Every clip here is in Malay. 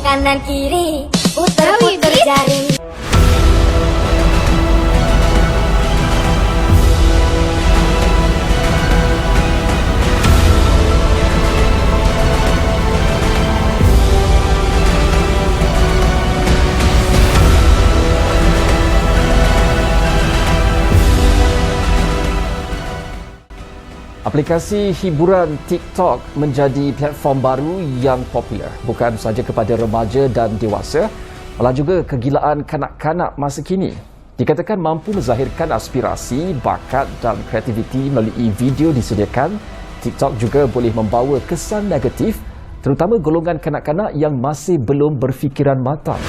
kanan kiri, putar-putar jari. Aplikasi hiburan TikTok menjadi platform baru yang popular bukan sahaja kepada remaja dan dewasa, malah juga kegilaan kanak-kanak masa kini. Dikatakan mampu menzahirkan aspirasi, bakat dan kreativiti melalui video disediakan. TikTok juga boleh membawa kesan negatif, terutama golongan kanak-kanak yang masih belum berfikiran matang.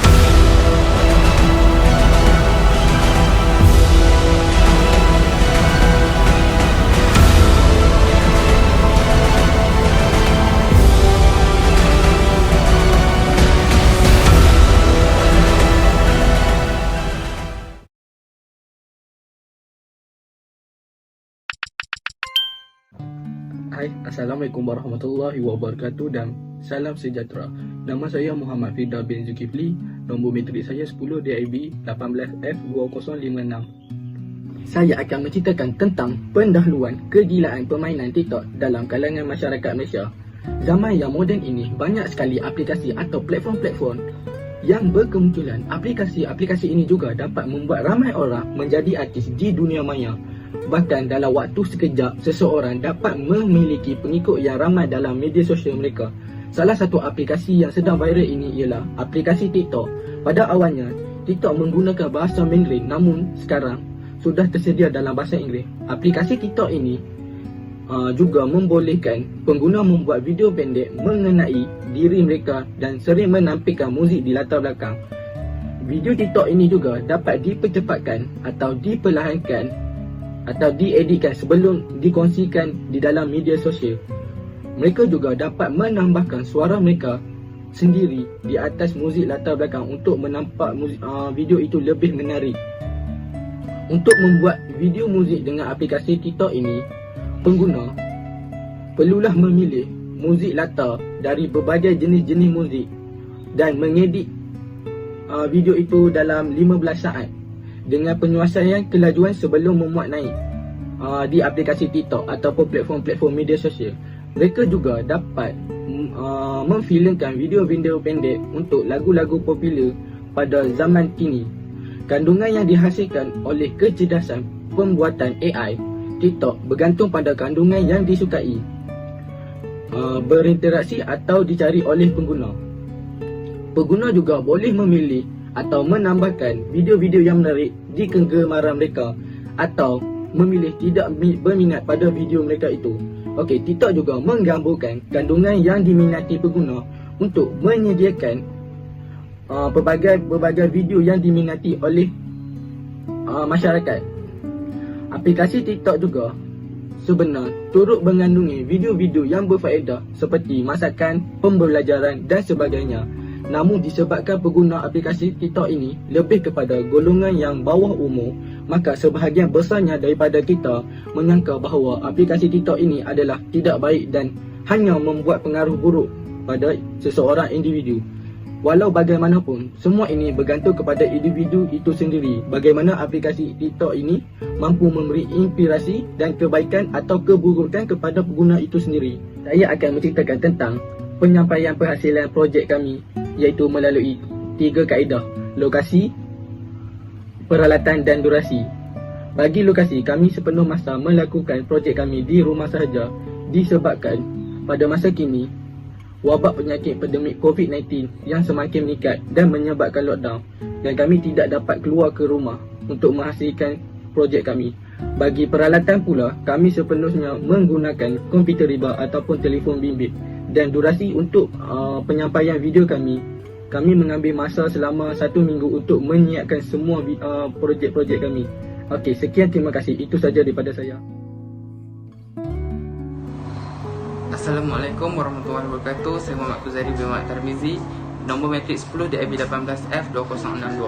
Hai, Assalamualaikum warahmatullahi wabarakatuh dan salam sejahtera. Nama saya Muhammad Firda bin Zulkifli. Nombor metrik saya 10 DIB 18F2056. Saya akan menceritakan tentang pendahuluan kegilaan permainan TikTok dalam kalangan masyarakat Malaysia. Zaman yang moden ini, banyak sekali aplikasi atau platform-platform yang berkemunculan. Aplikasi-aplikasi ini juga dapat membuat ramai orang menjadi artis di dunia maya. Bahkan dalam waktu sekejap, seseorang dapat memiliki pengikut yang ramai dalam media sosial mereka. Salah satu aplikasi yang sedang viral ini ialah aplikasi TikTok. Pada awalnya, TikTok menggunakan bahasa Mandarin, namun sekarang sudah tersedia dalam bahasa Inggeris. Aplikasi TikTok ini juga membolehkan pengguna membuat video pendek mengenai diri mereka dan sering menampilkan muzik di latar belakang. Video TikTok ini juga dapat dipercepatkan atau diperlahankan atau dieditkan sebelum dikongsikan di dalam media sosial. Mereka juga dapat menambahkan suara mereka sendiri di atas muzik latar belakang untuk menampak video itu lebih menarik. Untuk membuat video muzik dengan aplikasi TikTok ini, pengguna perlulah memilih muzik latar dari berbagai jenis-jenis muzik dan mengedit video itu dalam 15 saat dengan penyelesaian kelajuan sebelum memuat naik di aplikasi TikTok ataupun platform-platform media sosial. Mereka juga dapat memfilmkan video-video pendek untuk lagu-lagu popular pada zaman kini. Kandungan yang dihasilkan oleh kecerdasan pembuatan AI TikTok bergantung pada kandungan yang disukai, berinteraksi atau dicari oleh pengguna. Pengguna juga boleh memilih atau menambahkan video-video yang menarik di kegemaran mereka atau memilih tidak berminat pada video mereka itu. Okey, TikTok juga menggambarkan kandungan yang diminati pengguna untuk menyediakan berbagai video yang diminati oleh masyarakat. Aplikasi TikTok juga sebenarnya turut mengandungi video-video yang berfaedah seperti masakan, pembelajaran dan sebagainya. Namun disebabkan pengguna aplikasi TikTok ini lebih kepada golongan yang bawah umur, maka sebahagian besarnya daripada kita menyangka bahawa aplikasi TikTok ini adalah tidak baik dan hanya membuat pengaruh buruk pada seseorang individu. Walau bagaimanapun, semua ini bergantung kepada individu itu sendiri. Bagaimana aplikasi TikTok ini mampu memberi inspirasi dan kebaikan atau keburukan kepada pengguna itu sendiri. Saya akan menceritakan tentang penyampaian penghasilan projek kami, iaitu melalui 3 kaedah: lokasi, peralatan dan durasi. Bagi lokasi, kami sepenuh masa melakukan projek kami di rumah sahaja disebabkan pada masa kini wabak penyakit pandemik COVID-19 yang semakin meningkat dan menyebabkan lockdown, dan kami tidak dapat keluar ke rumah untuk menghasilkan projek kami. Bagi peralatan pula, kami sepenuhnya menggunakan komputer riba ataupun telefon bimbit. Dan durasi untuk penyampaian video kami mengambil masa selama 1 minggu untuk menyiapkan semua projek-projek kami. Okey, sekian, terima kasih. Itu saja daripada saya. Assalamualaikum warahmatullahi wabarakatuh. Saya Muhammad Kuzari bin Muhammad Tarmizi. Nombor metrik 10 DIB 18F2062.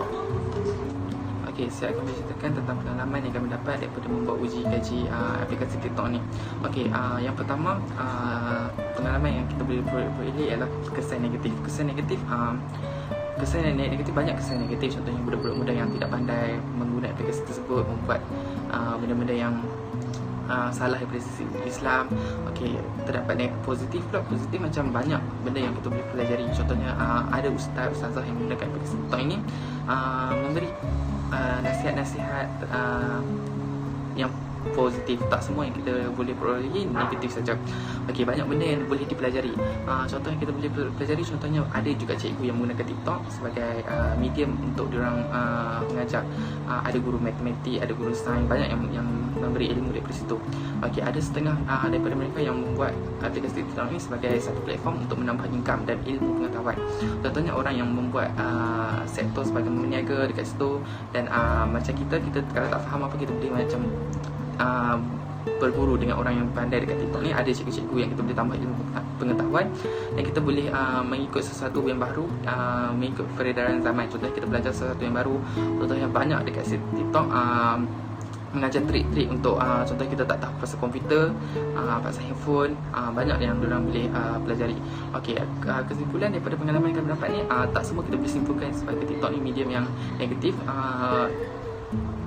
Okey, saya akan berceritakan tentang pengalaman yang kami dapat daripada membuat uji kaji aplikasi TikTok ni. Okey, yang pertama, pengalaman yang kita boleh peroleh ialah kesan negatif. Kesan negatif banyak kesan negatif. Contohnya budak-budak muda yang tidak pandai menggunakan aplikasi tersebut membuat benda-benda yang salah daripada sisi Islam. Okey, terdapat positif pula. Positif macam banyak benda yang kita boleh pelajari. Contohnya ada ustazah yang menggunakan aplikasi TikTok ini memberi nasihat-nasihat yang positif. Tak semua yang kita boleh perolehi negatif saja. Okey, banyak benda yang boleh dipelajari. Contoh yang kita boleh pelajari, contohnya ada juga cikgu yang menggunakan TikTok sebagai medium untuk diorang mengajar. Ada guru matematik, ada guru sains, banyak yang memberi ilmu daripada situ. Okey, ada setengah daripada mereka yang membuat aplikasi TikTok ini sebagai satu platform untuk menambah income dan ilmu pengetahuan. Contohnya orang yang membuat sektor sebagai meniaga dekat situ, dan macam kita kalau tak faham apa, kita boleh macam berguru dengan orang yang pandai dekat TikTok ni. Ada cikgu-cikgu yang kita boleh tambah ilmu pengetahuan, dan kita boleh mengikut sesuatu yang baru, mengikut peredaran zaman. Contohnya kita belajar sesuatu yang baru. Contohnya banyak dekat TikTok mengajar trik-trik untuk contohnya kita tak tahu pasal komputer, pasal handphone, banyak yang diorang boleh pelajari. Okey, kesimpulan daripada pengalaman yang kami dapat ni, tak semua kita boleh simpulkan sebagai TikTok ni medium yang negatif.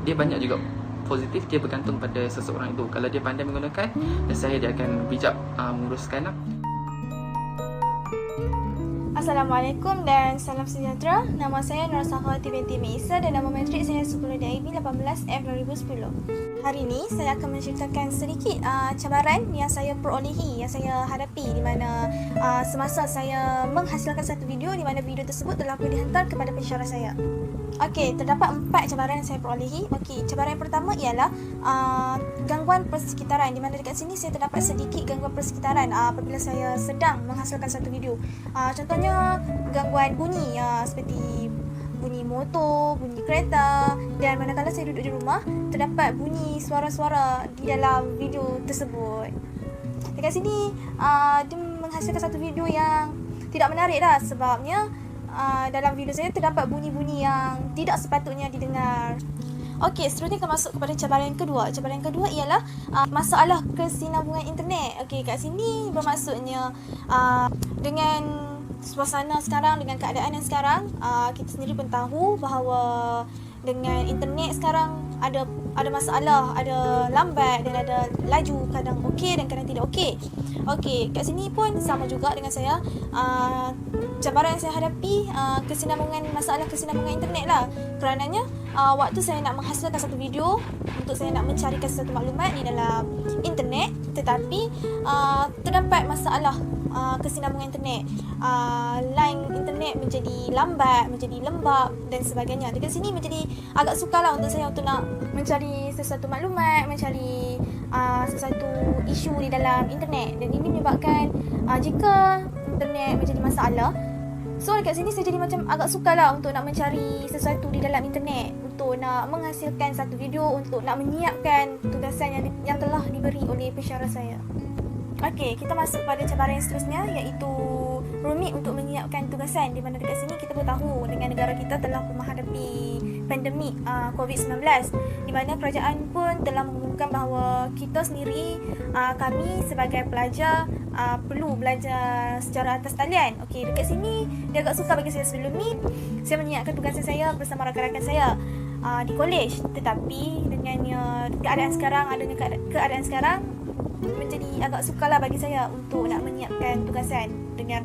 Dia banyak juga positif. Dia bergantung pada seseorang itu. Kalau dia pandai menggunakan, saya dia akan bijak menguruskan. Assalamualaikum dan salam sejahtera. Nama saya Nur Sahawati binti Meisa dan nama matrik saya 10 DIB 18F 2010. Hari ini saya akan menceritakan sedikit cabaran yang saya perolehi, yang saya hadapi di mana semasa saya menghasilkan satu video di mana video tersebut telah pun dihantar kepada pensyarah saya. Okey, terdapat 4 cabaran yang saya perolehi. Okey, cabaran yang pertama ialah gangguan persekitaran, di mana dekat sini saya terdapat sedikit gangguan persekitaran apabila saya sedang menghasilkan satu video. Contohnya gangguan bunyi seperti bunyi motor, bunyi kereta, dan manakala saya duduk di rumah terdapat bunyi suara-suara di dalam video tersebut. Dekat sini dia menghasilkan satu video yang tidak menarik dah, sebabnya dalam video saya terdapat bunyi-bunyi yang tidak sepatutnya didengar. Okey, seterusnya kita masuk kepada cabaran yang kedua. Cabaran yang kedua ialah masalah kesinambungan internet. Okey, kat sini bermaksudnya dengan suasana sekarang, dengan keadaan yang sekarang, kita sendiri pun tahu bahawa dengan internet sekarang ada masalah, ada lambat dan ada laju, kadang okey dan kadang tidak okey. Okey, kat sini pun sama juga dengan saya. Cabaran yang saya hadapi masalah kesinambungan internet lah. Kerananya waktu saya nak menghasilkan satu video, untuk saya nak mencarikan sesuatu maklumat di dalam internet, tetapi terdapat masalah kesinambungan internet. Line internet menjadi lambat, menjadi lembab dan sebagainya. Dekat sini menjadi agak sukarlah untuk saya untuk nak mencari sesuatu maklumat, mencari sesuatu isu di dalam internet, dan ini menyebabkan jika internet menjadi masalah, so dekat sini saya jadi macam agak sukarlah untuk nak mencari sesuatu di dalam internet, untuk nak menghasilkan satu video, untuk nak menyiapkan tugasan yang telah diberi oleh pensyarah saya. Okey, kita masuk pada cabaran yang seterusnya, iaitu rumit untuk menyiapkan tugasan, di mana dekat sini kita pun tahu dengan negara kita telah menghadapi pandemik COVID-19, di mana kerajaan pun telah mengumumkan bahawa kita sendiri, kami sebagai pelajar perlu belajar secara atas talian. Okey, dekat sini dia agak susah bagi saya. Sebelum ni saya menyiapkan tugasan saya bersama rakan-rakan saya di kolej, tetapi dengan keadaan sekarang menjadi agak sukarlah bagi saya untuk nak menyiapkan tugasan dengan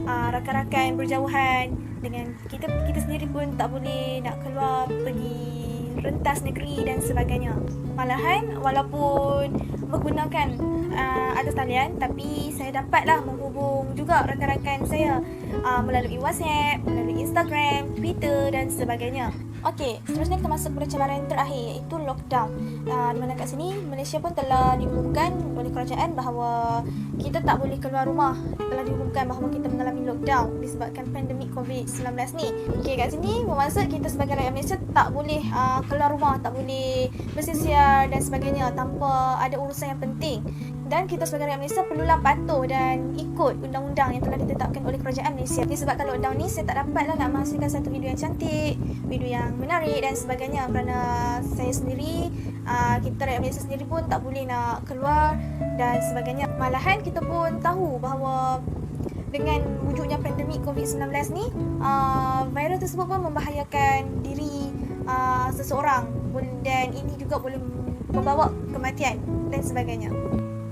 rakan-rakan berjauhan, dengan kita sendiri pun tak boleh nak keluar pergi rentas negeri dan sebagainya. Malahan walaupun menggunakan atas talian, tapi saya dapatlah menghubung juga rakan-rakan saya melalui WhatsApp, melalui Instagram, Twitter dan sebagainya. Okey, seterusnya kita masuk kepada cabaran yang terakhir, iaitu lockdown. Di mana kat sini Malaysia pun telah diumumkan oleh kerajaan bahawa kita tak boleh keluar rumah. Telah diumumkan bahawa kita mengalami lockdown disebabkan pandemik COVID-19 ni. Okey, kat sini bermaksud kita sebagai rakyat Malaysia tak boleh keluar rumah, tak boleh bersosial dan sebagainya tanpa ada urusan yang penting. Dan kita sebagai rakyat Malaysia perlulah patuh dan ikut undang-undang yang telah ditetapkan oleh kerajaan Malaysia. Disebabkan lockdown ni saya tak dapatlah nak menghasilkan satu video yang cantik, video yang menarik dan sebagainya, kerana saya sendiri, kita rakyat Malaysia sendiri pun tak boleh nak keluar dan sebagainya. Malahan kita pun tahu bahawa dengan wujudnya pandemik COVID-19 ni, virus tersebut pun membahayakan diri seseorang dan ini juga boleh membawa kematian dan sebagainya.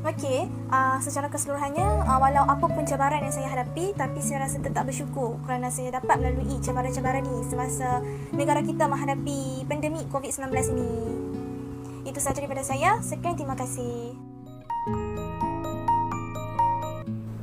Okey, secara keseluruhannya, walau apa pun cabaran yang saya hadapi, tapi saya rasa tetap bersyukur kerana saya dapat melalui cabaran-cabaran ni semasa negara kita menghadapi pandemik COVID-19 ini. Itu sahaja daripada saya. Sekian, terima kasih.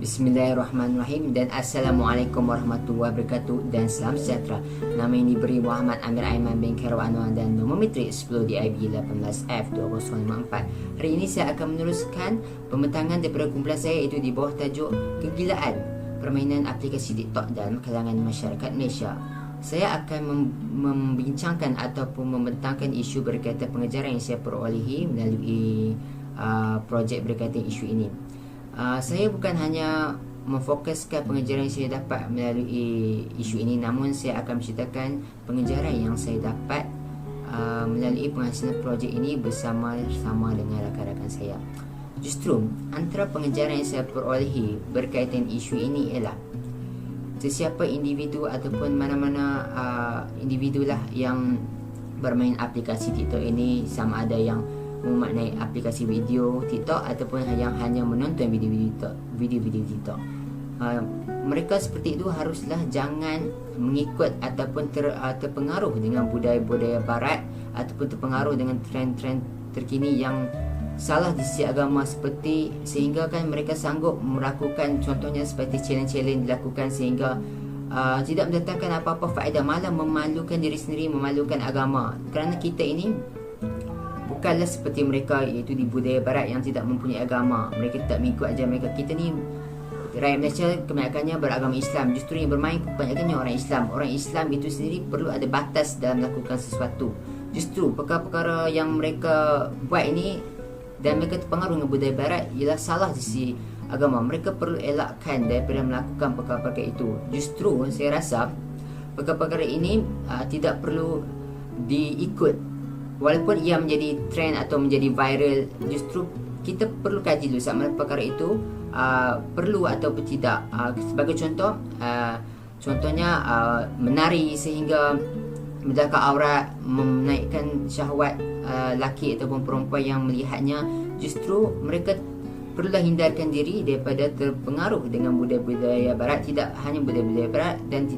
Bismillahirrahmanirrahim dan Assalamualaikum warahmatullahi wabarakatuh dan salam sejahtera. Nama ini diberi Muhammad Amir Aiman bin Khairul Anwar dan nombor metrik 10 DIB 18F2054. Hari ini saya akan meneruskan pembentangan daripada kumpulan saya, iaitu di bawah tajuk Kegilaan Permainan Aplikasi TikTok dalam kalangan masyarakat Malaysia. Saya akan membincangkan ataupun membentangkan isu berkaitan pengejaran yang saya perolehi melalui projek berkaitan isu ini. Saya bukan hanya memfokuskan pengejaran yang saya dapat melalui isu ini, namun saya akan menceritakan pengejaran yang saya dapat melalui penghasilan projek ini bersama-sama dengan rakan-rakan saya. Justru antara pengejaran yang saya perolehi berkaitan isu ini ialah sesiapa individu ataupun mana-mana individulah yang bermain aplikasi TikTok ini, sama ada yang memaknai aplikasi video TikTok ataupun yang hanya menonton video-video TikTok. Mereka seperti itu haruslah jangan mengikut ataupun terpengaruh dengan budaya-budaya barat ataupun terpengaruh dengan trend-trend terkini yang salah di sisi agama, seperti sehingga kan mereka sanggup melakukan contohnya seperti challenge-challenge dilakukan sehingga tidak mendatangkan apa-apa faedah, malah memalukan diri sendiri, memalukan agama. Kerana kita ini bukanlah seperti mereka, iaitu di budaya barat yang tidak mempunyai agama. Mereka tak mengikut ajaran mereka. Kita ni rakyat Malaysia kebanyakannya beragama Islam. Justru yang bermain kebanyakannya orang Islam. Orang Islam itu sendiri perlu ada batas dalam melakukan sesuatu. Justru perkara-perkara yang mereka buat ini dan mereka terpengaruh dengan budaya barat ialah salah di sisi agama. Mereka perlu elakkan daripada melakukan perkara-perkara itu. Justru saya rasa perkara-perkara ini tidak perlu diikut. Walaupun ia menjadi trend atau menjadi viral, justru kita perlu kaji dulu sama perkara itu perlu atau tidak. Sebagai contoh, contohnya menari sehingga menjaga aurat, menaikkan syahwat laki ataupun perempuan yang melihatnya. Justru mereka perlulah hindarkan diri daripada terpengaruh dengan budaya-budaya barat. Tidak hanya budaya-budaya barat, dan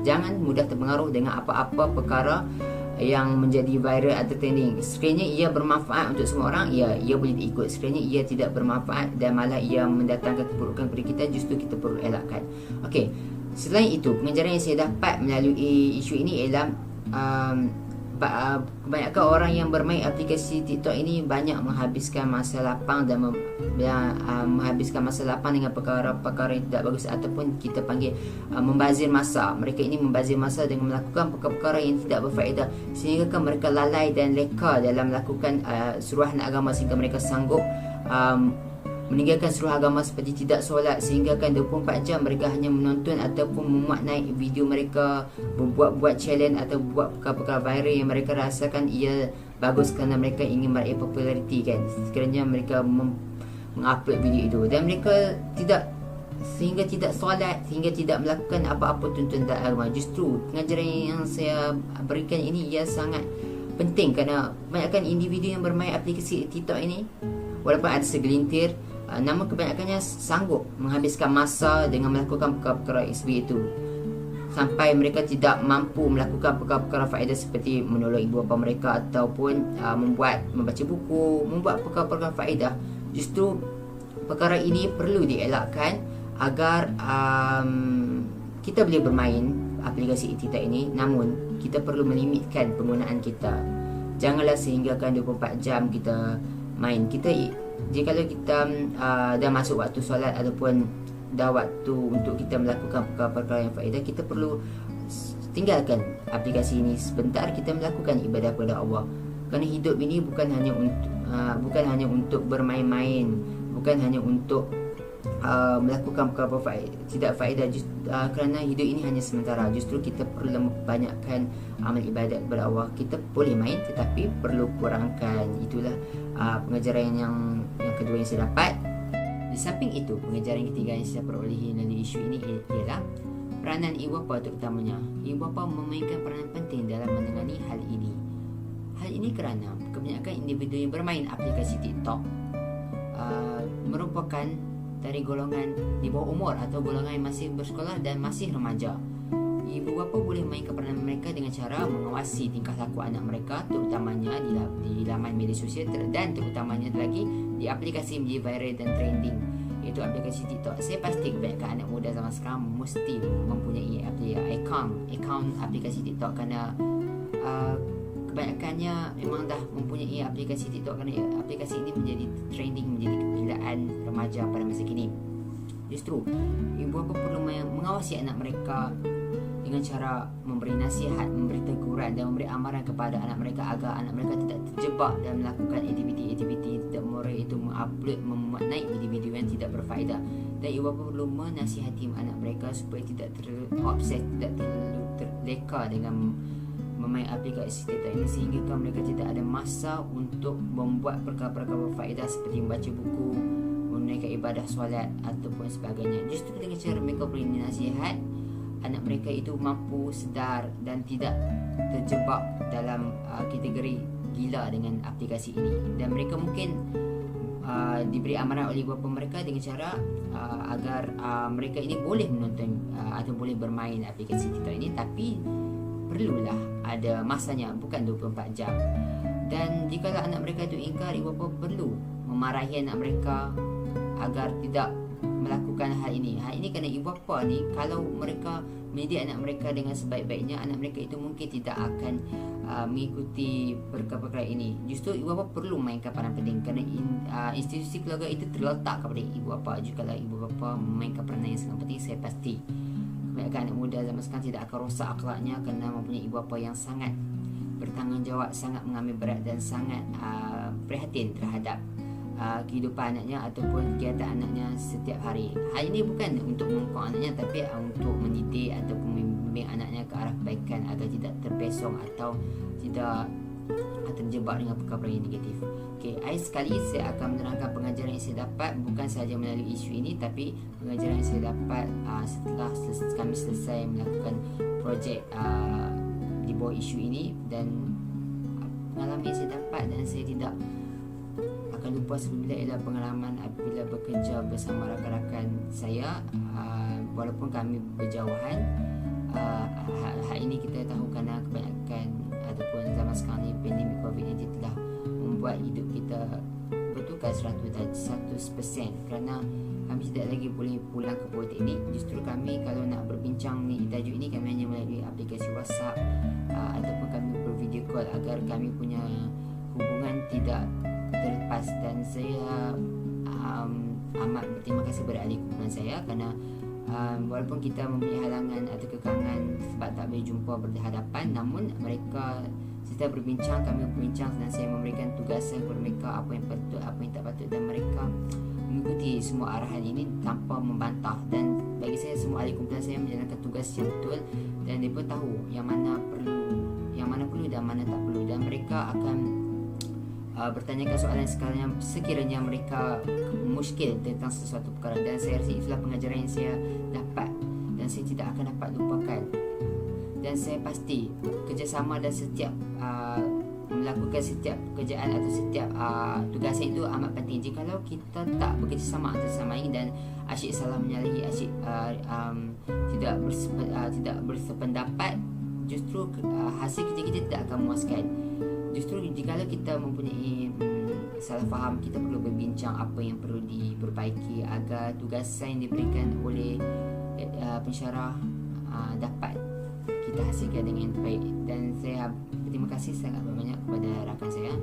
jangan mudah terpengaruh dengan apa-apa perkara yang menjadi viral atau trending. Sekiranya ia bermanfaat untuk semua orang, ia boleh diikut. Sekiranya ia tidak bermanfaat dan malah ia mendatangkan keburukan kepada kita, justru kita perlu elakkan. Okey, selain itu, pengejaran yang saya dapat melalui isu ini ialah kebanyakan orang yang bermain aplikasi TikTok ini banyak menghabiskan masa lapang dan menghabiskan masa lapang dengan perkara-perkara yang tidak bagus ataupun kita panggil membazir masa. Mereka ini membazir masa dengan melakukan perkara-perkara yang tidak berfaedah, sehingga mereka lalai dan leka dalam melakukan suruhan agama, sehingga mereka sanggup meninggalkan seluruh agama seperti tidak solat, sehingga 24 jam mereka hanya menonton ataupun memaknai video mereka, buat challenge atau buat perkara-perkara viral yang mereka rasakan ia bagus kerana mereka ingin meraih populariti kan. Sekiranya mereka mengupload video itu dan mereka sehingga tidak solat, sehingga tidak melakukan apa-apa tuntunan agama. Justru pengajaran yang saya berikan ini ia sangat penting kerana kebanyakan individu yang bermain aplikasi TikTok ini, walaupun ada segelintir, namun kebanyakannya sanggup menghabiskan masa dengan melakukan perkara-perkara SB itu sampai mereka tidak mampu melakukan perkara-perkara faedah seperti menolong ibu bapa mereka ataupun membaca buku, membuat perkara-perkara faedah. Justru perkara ini perlu dielakkan agar kita boleh bermain aplikasi TikTok ini, namun kita perlu melimitkan penggunaan kita. Janganlah sehinggakan 24 jam kita main. Jika kita dah masuk waktu solat ataupun dah waktu untuk kita melakukan perkara-perkara yang faedah, kita perlu tinggalkan aplikasi ini sebentar, kita melakukan ibadah kepada Allah. Kerana hidup ini bukan hanya untuk bermain-main bukan hanya untuk melakukan perkara tidak faedah, kerana hidup ini hanya sementara. Justru kita perlu membanyakkan amal ibadat kepada Allah. Kita boleh main tetapi perlu kurangkan. Itulah pengajaran yang kedua yang saya dapat. Di samping itu, pengajaran ketiga yang saya perolehi melalui isu ini ialah peranan ibu bapa terutamanya. Ibu bapa memainkan peranan penting dalam menangani hal ini. Hal ini kerana kebanyakan individu yang bermain aplikasi TikTok merupakan dari golongan di bawah umur atau golongan yang masih bersekolah dan masih remaja. Ibu bapa boleh mainkan peranan mereka dengan cara mengawasi tingkah laku anak mereka, terutamanya di laman media sosial dan terutamanya lagi di aplikasi menjadi viral dan trending, iaitu aplikasi TikTok. Saya pasti kebanyakan anak muda zaman sekarang mesti mempunyai akaun aplikasi TikTok kerana kebanyakannya memang dah mempunyai aplikasi TikTok kerana aplikasi ini menjadi trending, menjadi kegilaan remaja pada masa kini. Justru ibu bapa perlu mengawasi anak mereka dengan cara memberi nasihat, memberi teguran dan memberi amaran kepada anak mereka agar anak mereka tidak terjebak dalam melakukan aktiviti-aktiviti tidak moral, itu mengupload, memuat naik video-video yang tidak berfaedah. Dan ibu bapa perlu menasihati anak mereka supaya tidak terobses, tidak terlalu terleka dengan memain aplikasi TikTok ini, sehingga mereka tidak ada masa untuk membuat perkara-perkara berfaedah seperti membaca buku, menunaikan ibadah solat ataupun sebagainya. Justru dengan cara mereka beri nasihat, anak mereka itu mampu sedar dan tidak terjebak dalam kategori gila dengan aplikasi ini. Dan mereka mungkin diberi amaran oleh ibu bapa mereka dengan cara agar mereka ini boleh menonton atau boleh bermain aplikasi TikTok ini, tapi perlulah ada masanya, bukan 24 jam. Dan jika anak mereka itu ingkar, ibu bapa perlu memarahi anak mereka agar tidak melakukan hal ini. Hal ini kerana ibu bapa ni, kalau mereka mendidik anak mereka dengan sebaik-baiknya, anak mereka itu mungkin tidak akan mengikuti perkara-perkara ini. Justru ibu bapa perlu mainkan peranan penting kerana institusi keluarga itu terletak kepada ibu bapa. Jika ibu bapa memainkan peranan yang sangat penting, saya pasti kebanyakan anak muda zaman sekarang tidak akan rosak akhlaknya kerana mempunyai ibu bapa yang sangat bertanggungjawab, sangat mengambil berat dan sangat prihatin terhadap kehidupan anaknya ataupun kegiatan anaknya setiap hari. Hal ini bukan untuk mengkong anaknya, tapi untuk mendidik ataupun membimbing anaknya ke arah kebaikan agar tidak terpesong atau tidak terjebak dengan perkara yang negatif. Okey, akhir sekali saya akan menerangkan pengajaran yang saya dapat bukan sahaja melalui isu ini, tapi pengajaran yang saya dapat setelah kami selesai melakukan projek di bawah isu ini, dan pengalaman yang saya dapat dan saya tidak akan lupa sebila ialah pengalaman apabila bekerja bersama rakan-rakan saya, walaupun kami berjauhan. Hal ini kita tahu kerana kebanyakan ataupun zaman sekarang ni pandemik COVID-19 telah membuat hidup kita bertukar 100% kerana kami tidak lagi boleh pulang ke politeknik. Justru kami kalau nak berbincang ni tajuk ini, kami hanya melalui aplikasi WhatsApp ataupun kami bervideo call agar kami punya hubungan tidak terlepas. Dan saya amat berterima kasih kepada ahli kumpulan saya kerana walaupun kita mempunyai halangan atau kekangan sebab tak boleh jumpa berhadapan, namun mereka serta berbincang, kami berbincang dan saya memberikan tugasan kepada mereka apa yang patut, apa yang tak patut, dan mereka mengikuti semua arahan ini tanpa membantah. Dan bagi saya, semua ahli kumpulan saya menjalankan tugas yang betul dan mereka tahu yang mana perlu dan mana tak perlu, dan mereka akan bertanyakan soalan sekiranya mereka muskil tentang sesuatu perkara. Dan saya rasa itulah pengajaran yang saya dapat dan saya tidak akan dapat lupakan. Dan saya pasti kerjasama dan setiap melakukan setiap pekerjaan atau setiap tugasan itu amat penting. Jikalau kita tak bekerjasama antara sama lain dan asyik salah menyalahi, asyik tidak bersependapat, justru hasil kerja kita tidak akan memuaskan. Justru jikalau kita mempunyai salah faham, kita perlu berbincang apa yang perlu diperbaiki agar tugasan yang diberikan oleh pensyarah dapat kita hasilkan dengan baik. Dan saya berterima kasih sangat banyak kepada rakan saya,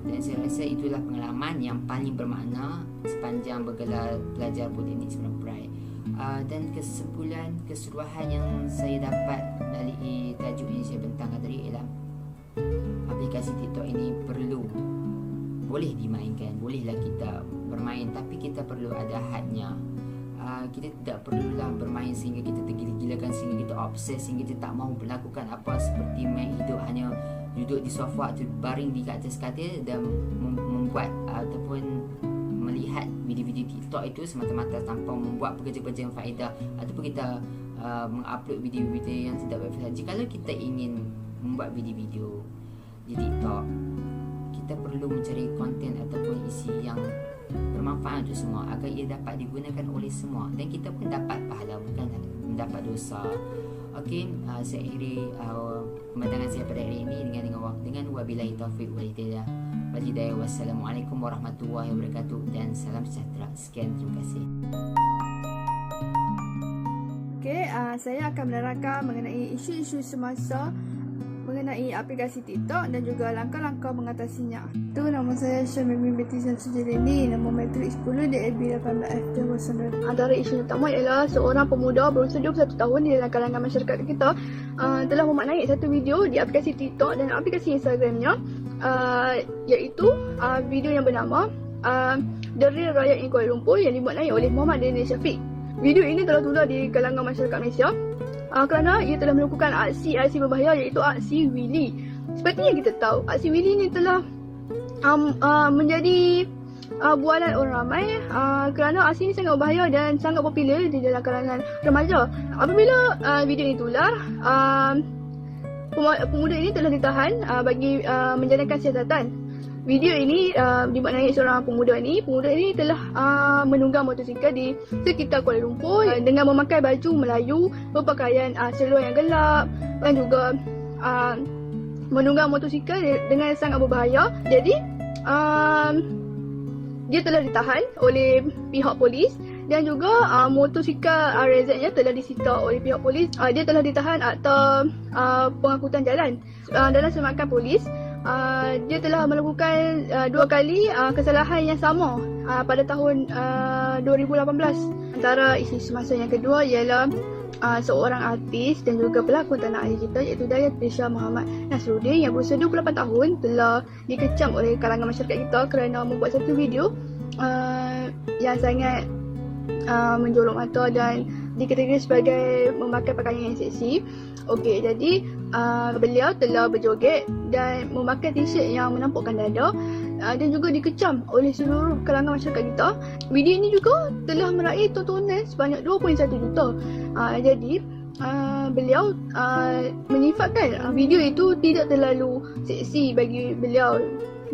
dan saya rasa itulah pengalaman yang paling bermakna sepanjang bergelar pelajar politeknik Seberang Perai. Dan kesimpulan keseluruhan yang saya dapat dari tajuk yang saya bentangkan tadi ialah aplikasi TikTok ini perlu boleh dimainkan, bolehlah kita bermain, tapi kita perlu ada hadnya. Kita tidak perlulah bermain sehingga kita tergila-gilakan, sehingga kita obses, sehingga kita tak mahu melakukan apa seperti main hidup, hanya duduk di sofa atau baring di atas katil dan membuat ataupun melihat video-video TikTok itu semata-mata tanpa membuat pekerja-pekerja yang faedah, ataupun kita mengupload video-video yang tidak berfaedah. Jikalau kita ingin membuat video-video di TikTok, kita perlu mencari konten ataupun isi yang bermanfaat untuk semua agar ia dapat digunakan oleh semua dan kita pun dapat pahala, bukan mendapat dosa. Okey, saya akhiri pembahasan saya pada hari ini dengan wabillahi taufiq wal hidayah. Wassalamualaikum warahmatullahi wabarakatuh dan salam sejahtera. Sekian, terima kasih. Okey, saya akan menerangkan mengenai isu-isu semasa mengenai aplikasi TikTok dan juga langkah-langkah mengatasinya. Itu nama saya Syamimi binti Syamsuddin, nombor matrik 10 DAB 18F209. Antara isu utama ialah seorang pemuda berusia 21 tahun di dalam kalangan masyarakat kita telah memaknai satu video di aplikasi TikTok dan aplikasi Instagramnya, iaitu video yang bernama Deril Rakyat Kuala Lumpur yang dimaknai oleh Muhammad Daniel Syafiq. Video ini telah tular di kalangan masyarakat Malaysia kerana ia telah melakukan aksi berbahaya, iaitu aksi Willy. Seperti yang kita tahu, aksi Willy ini telah menjadi bualan orang ramai kerana aksi ini sangat berbahaya dan sangat popular di dalam kalangan remaja. Apabila video ini tular, pemuda ini telah ditahan bagi menjalankan siasatan. Video ini dimaknai seorang pemuda ini telah menunggang motosikal di sekitar Kuala Lumpur dengan memakai baju Melayu, berpakaian seluar yang gelap dan juga menunggang motosikal dengan sangat berbahaya. Jadi dia telah ditahan oleh pihak polis dan juga motosikal RZ-nya telah disita oleh pihak polis. Dia telah ditahan akta pengangkutan jalan. Dalam semakan polis, dia telah melakukan 2 kali kesalahan yang sama pada tahun 2018. Antara isu semasa yang kedua ialah seorang artis dan juga pelakon tanah air kita, iaitu Dayat Trisha Muhammad Nasruddin yang berusia 28 tahun telah dikecam oleh kalangan masyarakat kita kerana membuat satu video yang sangat menjolok mata dan dikategori sebagai memakai pakaian yang seksi. Okey, jadi beliau telah berjoget dan memakai t-shirt yang menampakkan dada dan juga dikecam oleh seluruh kalangan masyarakat kita. Video ini juga telah meraih tontonan sebanyak 2.1 juta. Jadi beliau menyifatkan video itu tidak terlalu seksi bagi beliau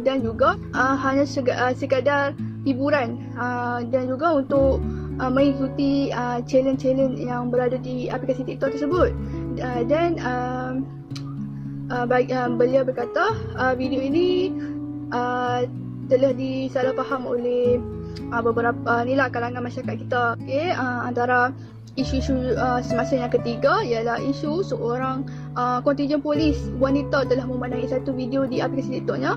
dan juga hanya sekadar hiburan dan juga untuk mengikuti challenge-challenge yang berada di aplikasi TikTok tersebut. Dan beliau berkata video ini telah disalahfaham oleh beberapa kalangan masyarakat kita. Okay, antara isu-isu semasa yang ketiga ialah isu seorang kontijen polis wanita telah memaknai satu video di aplikasi TikToknya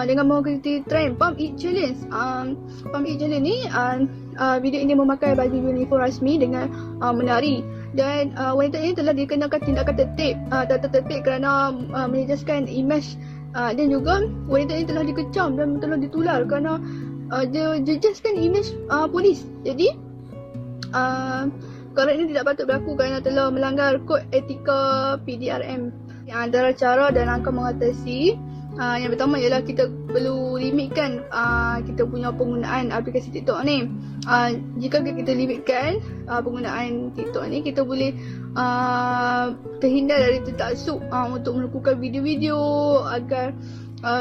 dengan mengikuti trend Pump It Challenge. Pump It Challenge ni video ini memakai baju uniform rasmi dengan menari, dan wanita ini telah dikenakan tindakan tertib kerana menjejaskan imej, dan juga wanita ini telah dikecam dan telah ditular kerana dia jejaskan imej polis. Jadi perkara ini tidak patut berlaku kerana telah melanggar kod etika PDRM. Yang antara cara dan langkah mengatasi, yang pertama ialah kita perlu limitkan kita punya penggunaan aplikasi TikTok ni. Jika kita limitkan penggunaan TikTok ni, kita boleh terhindar dari tertaksub untuk melakukan video-video agar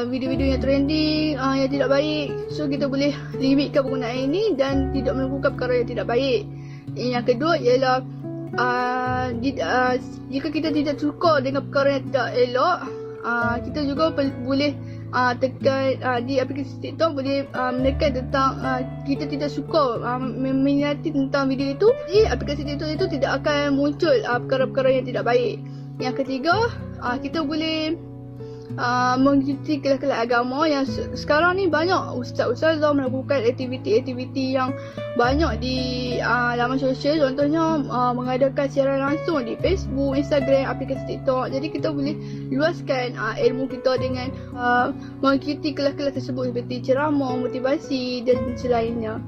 video-video yang trending yang tidak baik. So kita boleh limitkan penggunaan ini dan tidak melakukan perkara yang tidak baik. Yang kedua ialah jika kita tidak suka dengan perkara yang tidak elok, kita juga boleh tekan di aplikasi TikTok, boleh menekan tentang kita tidak suka meminati tentang video itu. Jadi aplikasi TikTok itu tidak akan muncul perkara-perkara yang tidak baik. Yang ketiga, kita boleh mengikuti kelas-kelas agama yang sekarang ni banyak ustaz-ustazah melakukan aktiviti-aktiviti yang banyak di laman sosial. Contohnya mengadakan siaran langsung di Facebook, Instagram, aplikasi TikTok. Jadi kita boleh luaskan ilmu kita dengan mengikuti kelas-kelas tersebut seperti ceramah, motivasi dan selainnya.